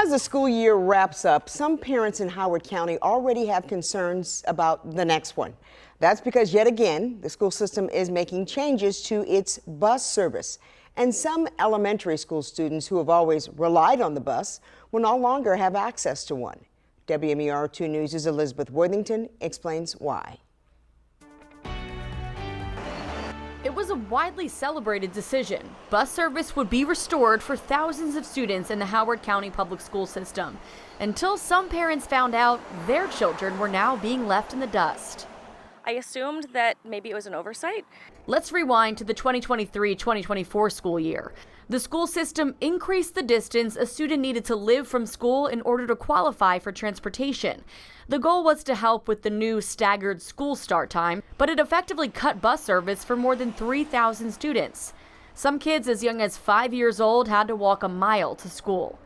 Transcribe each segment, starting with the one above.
As the school year wraps up, some parents in Howard County already have concerns about the next one. That's because yet again, the school system is making changes to its bus service. And some elementary school students who have always relied on the bus will no longer have access to one. WMAR 2 News' Elizabeth Worthington explains why. It was a widely celebrated decision. Bus service would be restored for thousands of students in the Howard County public school system, until some parents found out their children were now being left in the dust. I assumed that maybe it was an oversight. Let's rewind to the 2023-2024 school year. The school system increased the distance a student needed to live from school in order to qualify for transportation. The goal was to help with the new staggered school start time, but it effectively cut bus service for more than 3,000 students. Some kids as young as 5 years old had to walk a mile to school.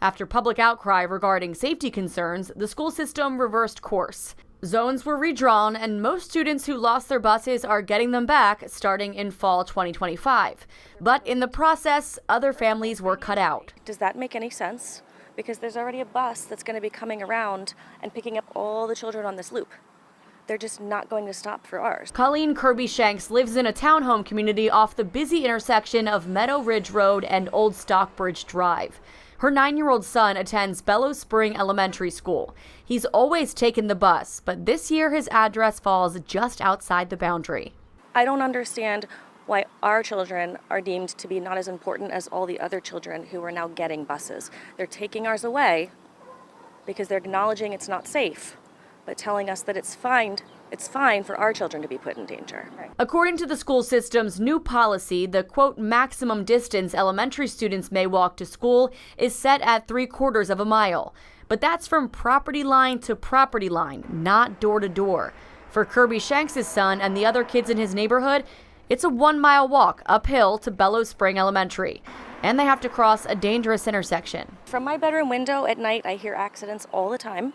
After public outcry regarding safety concerns, the school system reversed course. Zones were redrawn, and most students who lost their buses are getting them back starting in fall 2025. But in the process, other families were cut out. Does that make any sense? Because there's already a bus that's going to be coming around and picking up all the children on this loop. They're just not going to stop for ours. Colleen Kirby Shanks lives in a townhome community off the busy intersection of Meadow Ridge Road and Old Stockbridge Drive. Her 9-year-old son attends Bellows Spring Elementary School. He's always taken the bus, but this year his address falls just outside the boundary. I don't understand why our children are deemed to be not as important as all the other children who are now getting buses. They're taking ours away because they're acknowledging it's not safe, but telling us that it's fine for our children to be put in danger. According to the school system's new policy, the quote maximum distance elementary students may walk to school is set at 3/4 of a mile. But that's from property line to property line, not door to door. For Kirby Shanks' son and the other kids in his neighborhood, it's a 1-mile walk uphill to Bellows Spring Elementary. And they have to cross a dangerous intersection. From my bedroom window at night, I hear accidents all the time.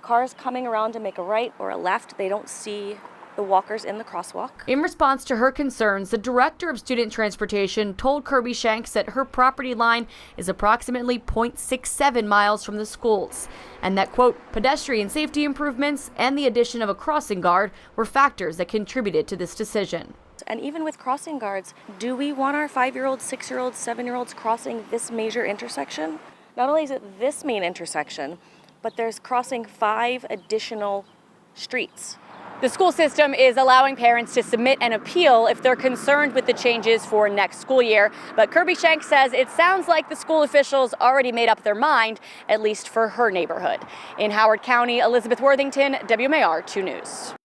Cars coming around to make a right or a left, they don't see the walkers in the crosswalk. In response to her concerns, the director of student transportation told Kirby Shanks that her property line is approximately 0.67 miles from the schools, and that, quote, pedestrian safety improvements and the addition of a crossing guard were factors that contributed to this decision. And even with crossing guards, do we want our 5-year-olds, 6-year-olds, 7-year-olds crossing this major intersection? Not only is it this main intersection, but there's crossing 5 additional streets. The school system is allowing parents to submit an appeal if they're concerned with the changes for next school year. But Kirby Shanks says it sounds like the school officials already made up their mind, at least for her neighborhood. In Howard County, Elizabeth Worthington, WMAR 2 News.